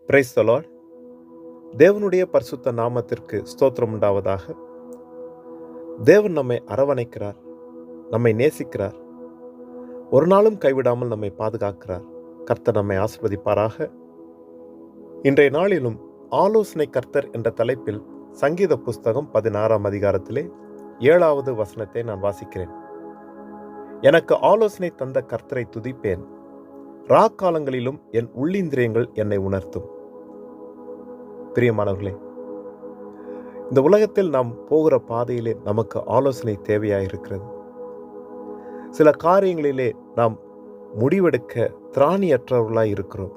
Praise the Lord. தேவனுடைய பரிசுத்த நாமத்திற்கு ஸ்தோத்திரம் உண்டாவதாக. தேவன் நம்மை அரவணைக்கிறார், நம்மை நேசிக்கிறார், ஒரு நாளும் கைவிடாமல் நம்மை பாதுகாக்கிறார். கர்த்தர் நம்மை ஆசீர்வதிப்பாராக. இன்றைய நாளிலும் ஆலோசனை கர்த்தர் என்ற தலைப்பில் சங்கீத புஸ்தகம் 16ஆம் அதிகாரத்திலே 7வது வசனத்தை நான் வாசிக்கிறேன். எனக்கு ஆலோசனை தந்த கர்த்தரை துதிப்பேன், ராக்காலங்களிலும் என் உள்ளிந்திரியங்கள் என்னை உணர்த்தும். பிரியமானவர்களே, இந்த உலகத்தில் நாம் போகிற பாதையிலே நமக்கு ஆலோசனை தேவையாயிருக்கிறது. சில காரியங்களிலே நாம் முடிவெடுக்க திராணியற்றவர்களாய் இருக்கிறோம்.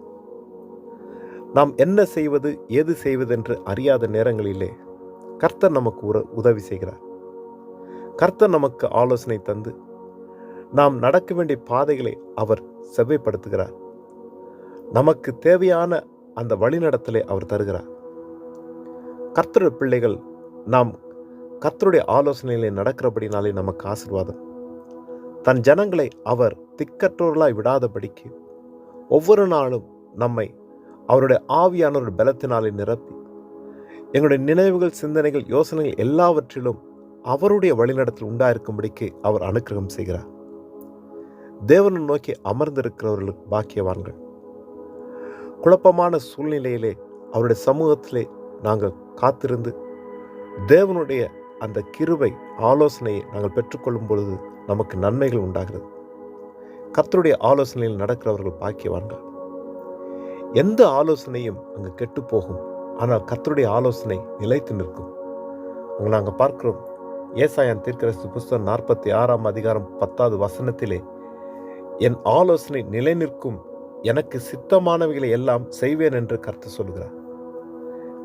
நாம் என்ன செய்வது ஏது செய்வதென்று அறியாத நேரங்களிலே கர்த்தர் நமக்கு உதவி செய்கிறார். கர்த்தர் நமக்கு ஆலோசனை தந்து நாம் நடக்க வேண்டிய பாதைகளை அவர் செவ்வைப்படுத்துகிறார். நமக்கு தேவையான அந்த வழிநடத்தலை அவர் தருகிறார். கர்த்தருடைய பிள்ளைகள் நாம் கர்த்தருடைய ஆலோசனையிலே நடக்கிறபடினாலே நமக்கு ஆசீர்வாதம். தன் ஜனங்களை அவர் திக்கற்றோர்களாய் விடாதபடிக்கு ஒவ்வொரு நாளும் நம்மை அவருடைய ஆவியானவருடைய பலத்தினாலே நிரப்பி எங்களுடைய நினைவுகள், சிந்தனைகள், யோசனைகள் எல்லாவற்றிலும் அவருடைய வழிநடத்தல் உண்டாயிருக்கும்படிக்கு அவர் அனுக்கிரகம் செய்கிறார். தேவனை நோக்கி அமர்ந்திருக்கிறவர்களுக்கு பாக்கியவான்கள். குழப்பமான சூழ்நிலையிலே அவருடைய சமூகத்திலே நாங்கள் காத்திருந்து தேவனுடைய அந்த கிருபை ஆலோசனையை நாங்கள் பெற்றுக்கொள்ளும் பொழுது நமக்கு நன்மைகள் உண்டாகிறது. கர்த்தருடைய ஆலோசனையில் நடக்கிறவர்கள் பாக்கியவான்கள். எந்த ஆலோசனையும் அங்கு கெட்டு போகும், ஆனால் கர்த்தருடைய ஆலோசனை நிலைத்து நிற்கும். அங்கே நாங்கள் பார்க்கிறோம், ஏசாயான் தீர்க்கதரிசி புஸ்தகம் 46ஆம் அதிகாரம் 10வது வசனத்திலே, என் ஆலோசனை நிலை நிற்கும், எனக்கு சித்தமானவைகளை எல்லாம் செய்வேன் என்று கர்த்தர் சொல்கிறார்.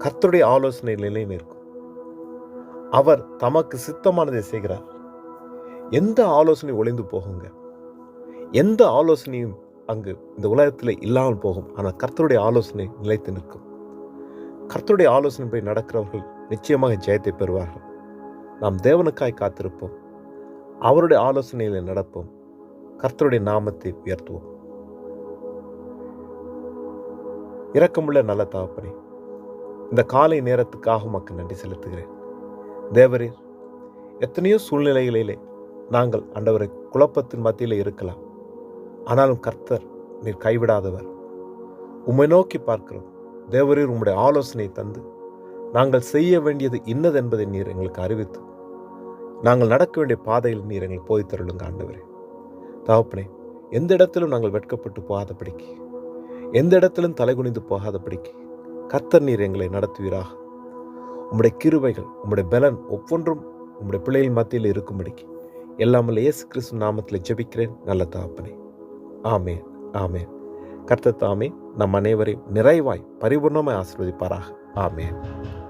கர்த்தருடைய ஆலோசனை நிலை நிற்கும். அவர் தமக்கு சித்தமானதை செய்கிறார். எந்த ஆலோசனை ஒளிந்து போகுங்க, எந்த ஆலோசனையும் அங்கு இந்த உலகத்தில் இல்லாமல் போகும், ஆனால் கர்த்தருடைய ஆலோசனை நிலைத்து நிற்கும். கர்த்தருடைய ஆலோசனைப்படி நடக்கிறவர்கள் நிச்சயமாக ஜெயத்தை பெறுவார்கள். நாம் தேவனுக்காய் காத்திருப்போம், அவருடைய ஆலோசனையில நடப்போம், கர்த்தருடைய நாமத்தை உயர்த்துவோம். இரக்கமுள்ள நல்ல தகப்பனே, இந்த காலை நேரத்துக்காக உமக்கு நன்றி செலுத்துகிறேன். தேவரீர், எத்தனையோ சூழ்நிலைகளிலே நாங்கள் ஆண்டவரை குழப்பத்தின் மத்தியில் இருக்கலாம், ஆனாலும் கர்த்தர் நீர் கைவிடாதவர். உம்மை நோக்கி பார்க்கிறோம். தேவரீர், உம்முடைய ஆலோசனை தந்து நாங்கள் செய்ய வேண்டியது இன்னதென்பதை நீர் எங்களுக்கு அறிவித்து நாங்கள் நடக்க வேண்டிய பாதையில் நீர் எங்களுக்கு போய் தருளுங்க. ஆண்டவரே தகப்பனே, எந்த இடத்திலும் நாங்கள் வெட்கப்பட்டு போகாதபடிக்கு, எந்த இடத்திலும் தலைகுனிந்து போகாதபடிக்கு கர்த்தர் நீர் எங்களை நடத்துவீராக. உம்முடைய கிருபைகள், உம்முடைய பலன் ஒவ்வொன்றும் உம்முடைய பிள்ளைகள் மத்தியில் இருக்கும்படிக்கு எல்லாமல் இயேசு கிறிஸ்து நாமத்தில் ஜெபிக்கிறேன் நல்ல தகப்பனே. ஆமென், ஆமென். கர்த்தர் தாமே நம் அனைவரையும் நிறைவாய் பரிபூர்ணமாய் ஆசீர்வதிப்பாராக. ஆமென்.